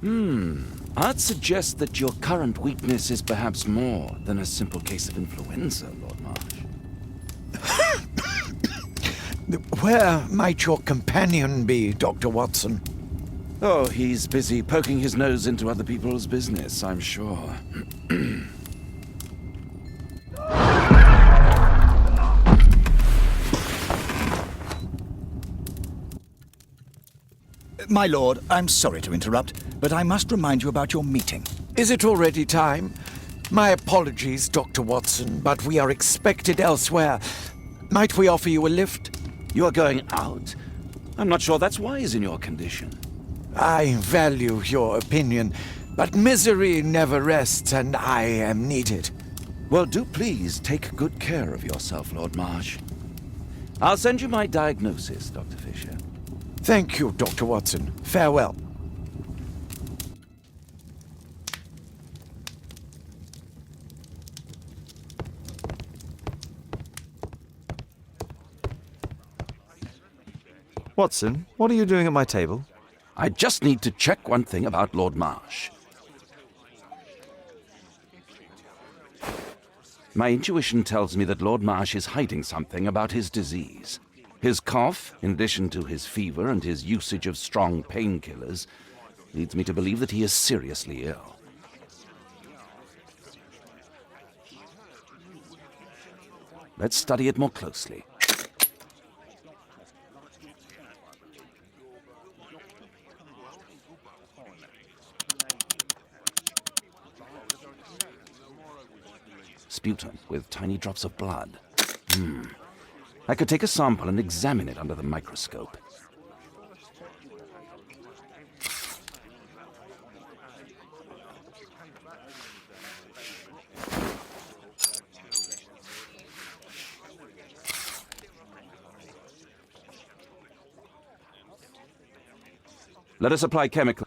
I'd suggest that your current weakness is perhaps more than a simple case of influenza, Lord Marsh. Where might your companion be, Dr. Watson? Oh, he's busy poking his nose into other people's business, I'm sure. My lord, I'm sorry to interrupt, but I must remind you about your meeting. Is it already time? My apologies, Dr. Watson, but we are expected elsewhere. Might we offer you a lift? You're going out? I'm not sure that's wise in your condition. I value your opinion, but misery never rests, and I am needed. Well, do please take good care of yourself, Lord Marsh. I'll send you my diagnosis, Dr. Fisher. Thank you, Dr. Watson. Farewell. Watson, what are you doing at my table? I just need to check one thing about Lord Marsh. My intuition tells me that Lord Marsh is hiding something about his disease. His cough, in addition to his fever and his usage of strong painkillers, leads me to believe that he is seriously ill. Let's study it more closely. Sputum with tiny drops of blood. I could take a sample and examine it under the microscope. Let us apply chemical.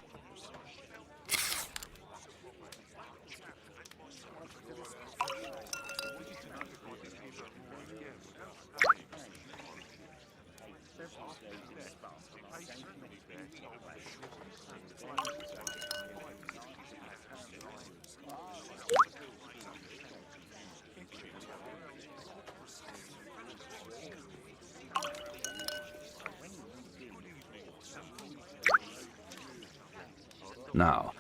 Now,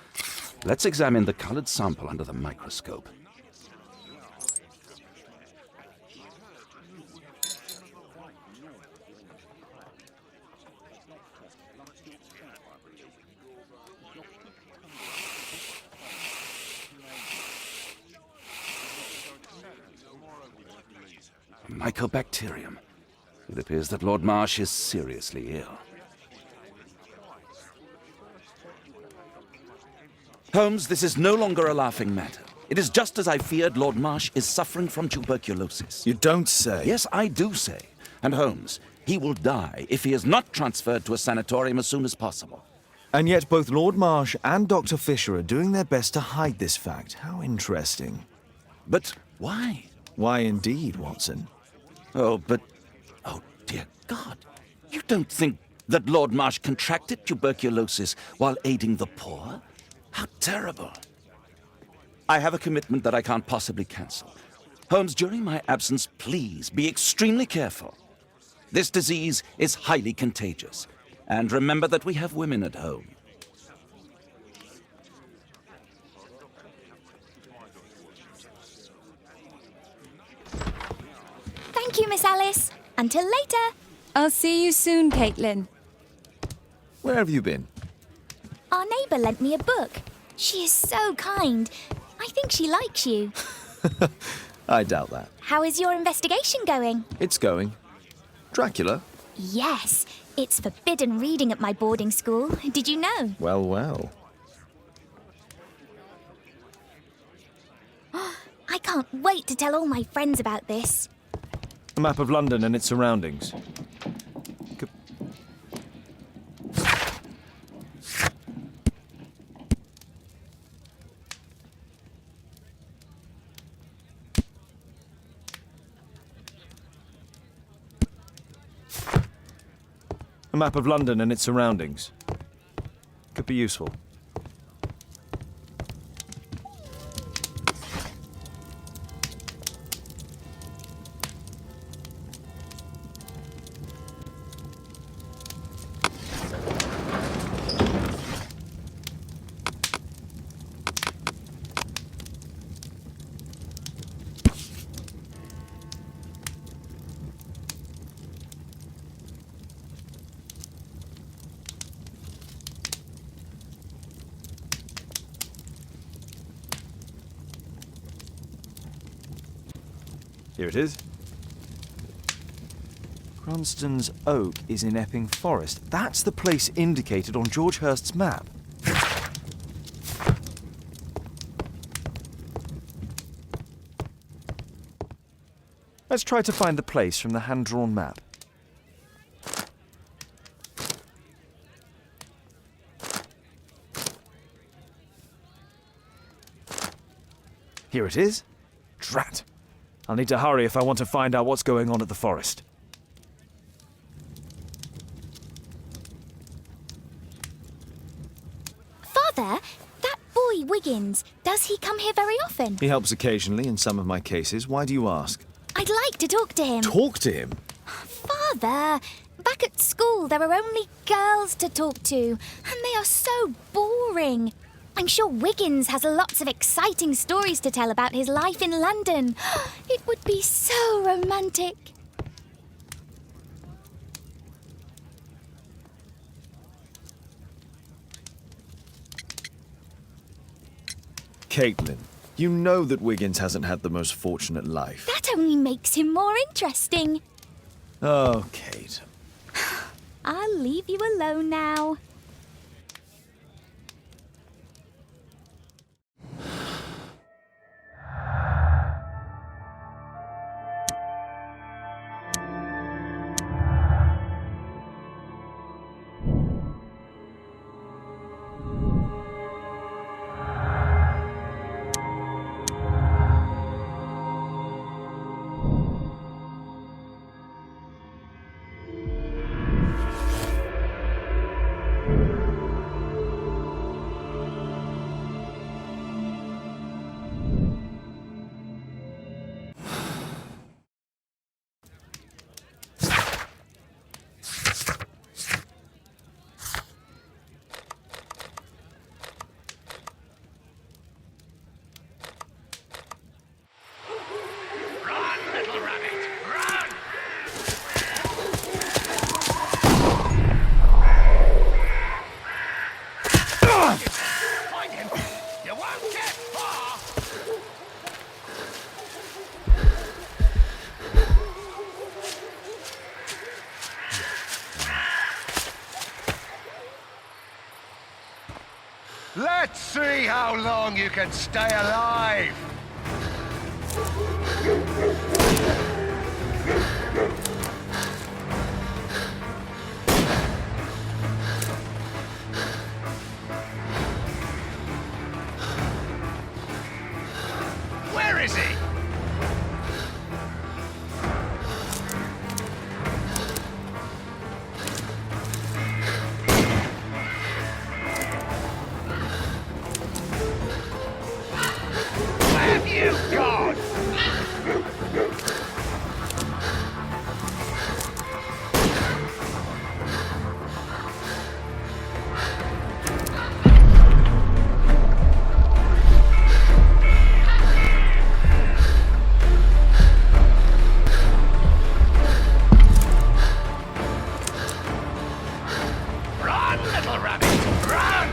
let's examine the colored sample under the microscope. Mycobacterium. It appears that Lord Marsh is seriously ill. Holmes, this is no longer a laughing matter. It is just as I feared. Lord Marsh is suffering from tuberculosis. You don't say. Yes, I do say. And Holmes, he will die if he is not transferred to a sanatorium as soon as possible. And yet both Lord Marsh and Dr. Fisher are doing their best to hide this fact. How interesting. But why? Why indeed, Watson? Oh, dear God. You don't think that Lord Marsh contracted tuberculosis while aiding the poor? How terrible. I have a commitment that I can't possibly cancel. Holmes, during my absence, please be extremely careful. This disease is highly contagious. And remember that we have women at home. Thank you, Miss Alice. Until later. I'll see you soon, Caitlin. Where have you been? Our neighbour lent me a book. She is so kind. I think she likes you. I doubt that. How is your investigation going? It's going. Dracula? Yes, it's forbidden reading at my boarding school. Did you know? Well, well. I can't wait to tell all my friends about this. A map of London and its surroundings. A map of London and its surroundings. Could be useful. Here it is. Cranston's Oak is in Epping Forest. That's the place indicated on George Hurst's map. Let's try to find the place from the hand-drawn map. Here it is. Drat! I'll need to hurry if I want to find out what's going on at the forest. Father, that boy Wiggins, does he come here very often? He helps occasionally in some of my cases. Why do you ask? I'd like to talk to him. Talk to him? Father, back at school there are only girls to talk to, and they are so boring. I'm sure Wiggins has lots of exciting stories to tell about his life in London. It would be so romantic. Caitlin, you know that Wiggins hasn't had the most fortunate life. That only makes him more interesting. Oh, Kate. I'll leave you alone now. Let's see how long you can stay alive! Where is he? You gone! Run, little rabbit, run!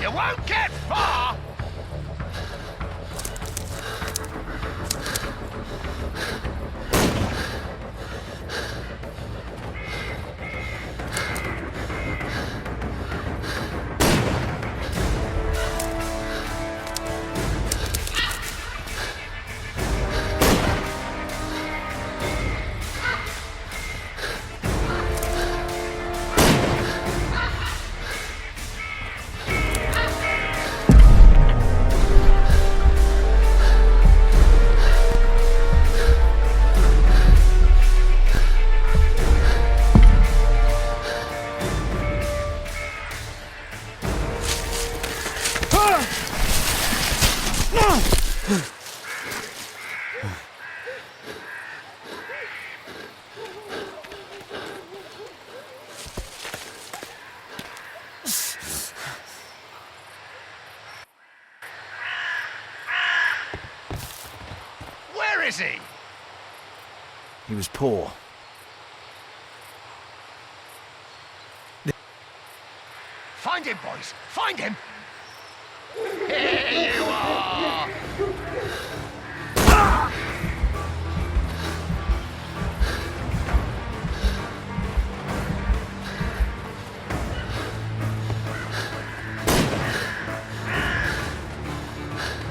You won't get far! is he? He was poor. Find him, boys! Find him! Here you are!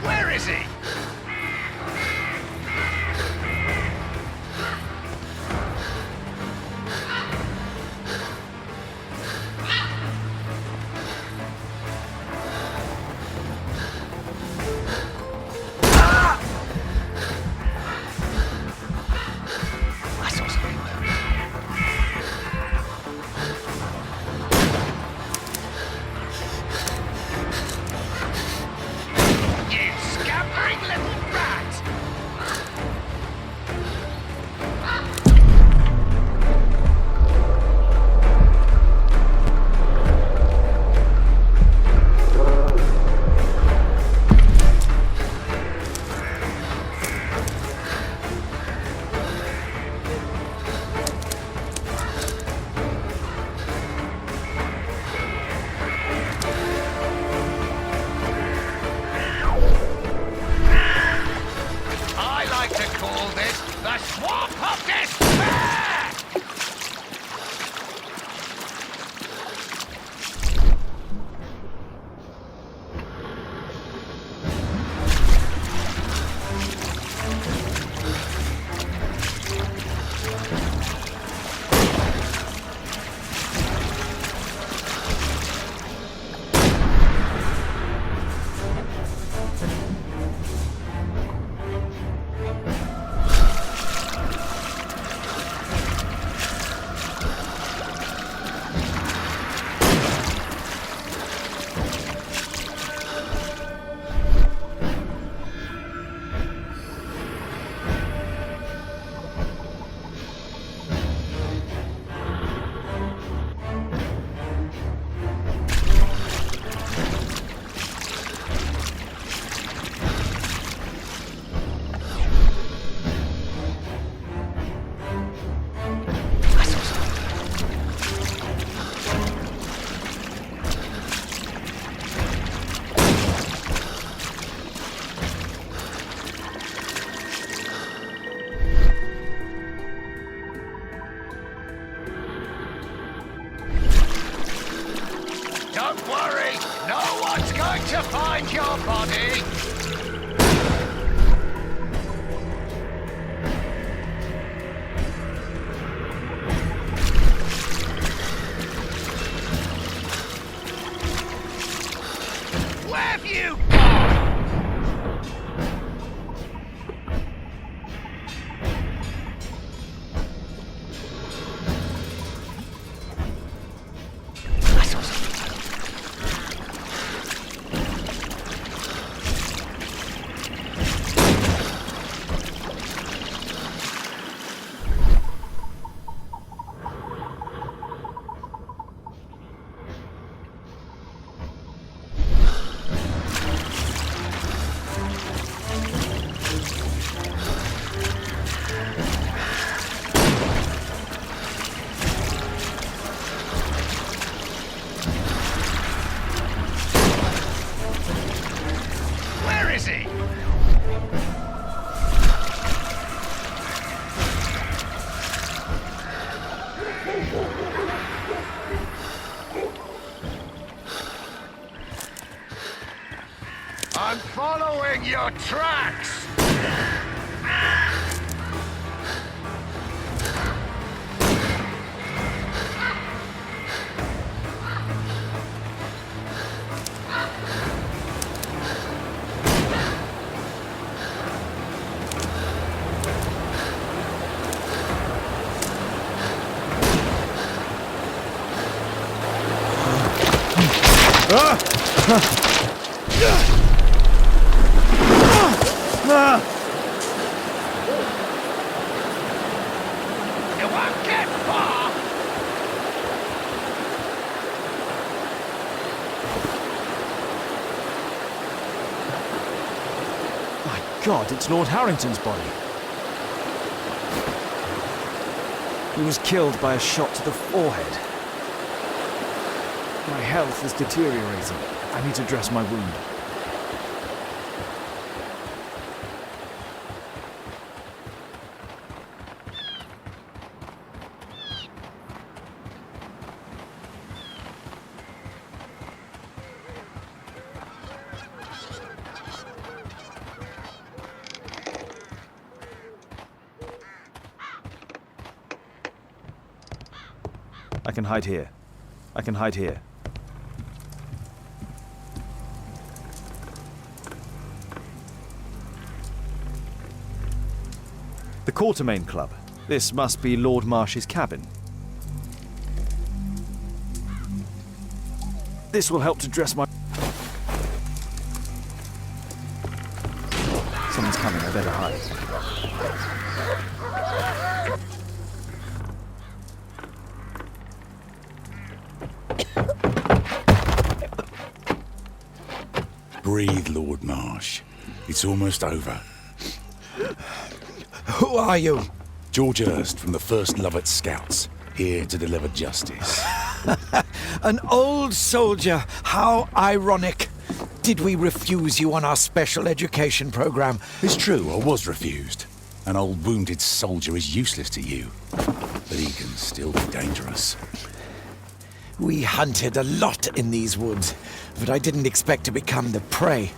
Where is he? I saw something there. You scampering little rat! I like to call this the Swamp of Despair! Don't worry, no one's going to find your body. Where have you gone? I saw something. Where is he? I'm following your tracks. You won't get far. My God, it's Lord Harrington's body. He was killed by a shot to the forehead. My health is deteriorating. I need to dress my wound. I can hide here. I can hide here. The Quartermain Club. This must be Lord Marsh's cabin. This will help to dress my... Someone's coming, I better hide. Breathe, Lord Marsh. It's almost over. Who are you? George Hurst from the 1st Lovett Scouts, here to deliver justice. An old soldier. How ironic. Did we refuse you on our special education program? It's true, I was refused. An old wounded soldier is useless to you, but he can still be dangerous. We hunted a lot in these woods, but I didn't expect to become the prey.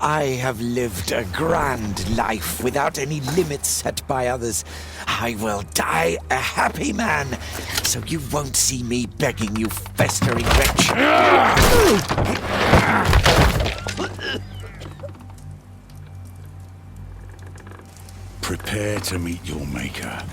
I have lived a grand life without any limits set by others. I will die a happy man, so you won't see me begging you, festering wretch. Prepare to meet your maker.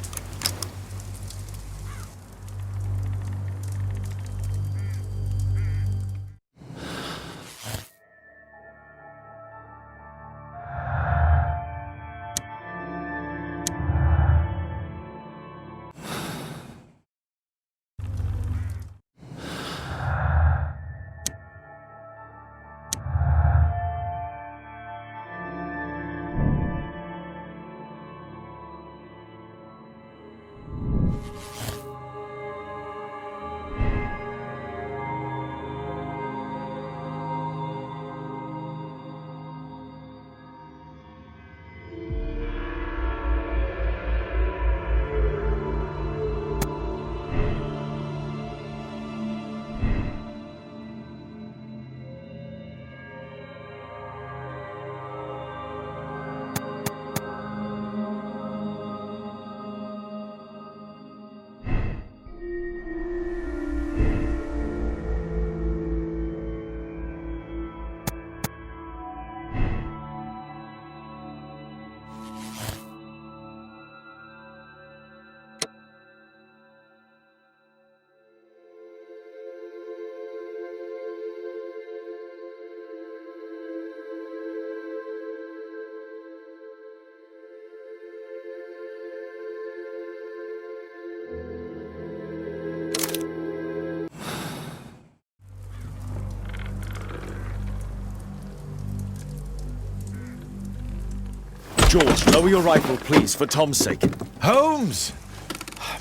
George, lower your rifle, please, for Tom's sake. Holmes!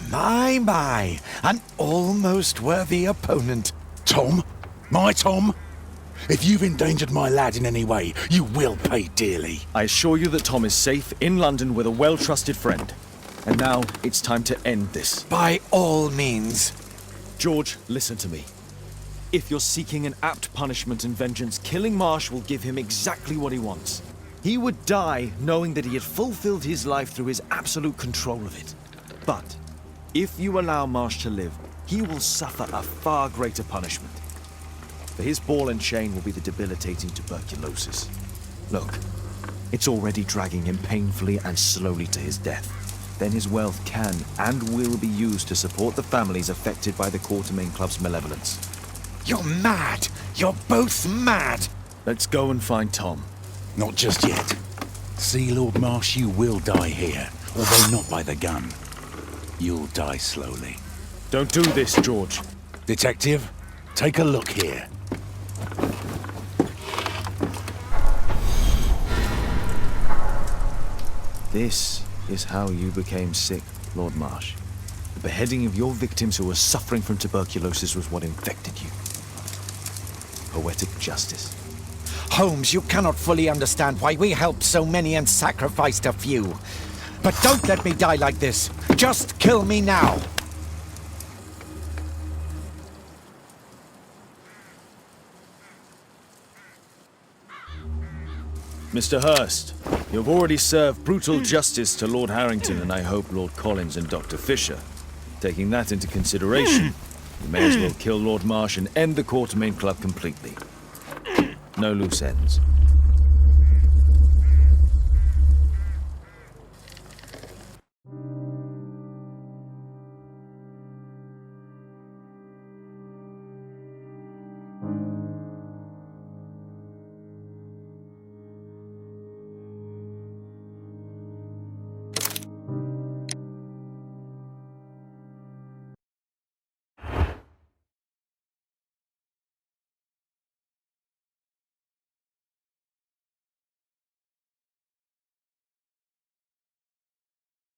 My, an almost worthy opponent. Tom? My Tom? If you've endangered my lad in any way, you will pay dearly. I assure you that Tom is safe in London with a well-trusted friend. And now it's time to end this. By all means. George, listen to me. If you're seeking an apt punishment and vengeance, killing Marsh will give him exactly what he wants. He would die knowing that he had fulfilled his life through his absolute control of it. But if you allow Marsh to live, he will suffer a far greater punishment. For his ball and chain will be the debilitating tuberculosis. Look, it's already dragging him painfully and slowly to his death. Then his wealth can and will be used to support the families affected by the Quartermain Club's malevolence. You're mad. You're both mad. Let's go and find Tom. Not just yet. See, Lord Marsh, you will die here, although not by the gun. You'll die slowly. Don't do this, George. Detective, take a look here. This is how you became sick. Lord Marsh, the beheading of your victims who were suffering from tuberculosis was what infected you. Poetic justice. Holmes, you cannot fully understand why we helped so many and sacrificed a few. But don't let me die like this. Just kill me now. Mr. Hurst, you've already served brutal justice to Lord Harrington and I hope Lord Collins and Dr. Fisher. Taking that into consideration, you may as well kill Lord Marsh and end the Quartermain Club completely. No loose ends.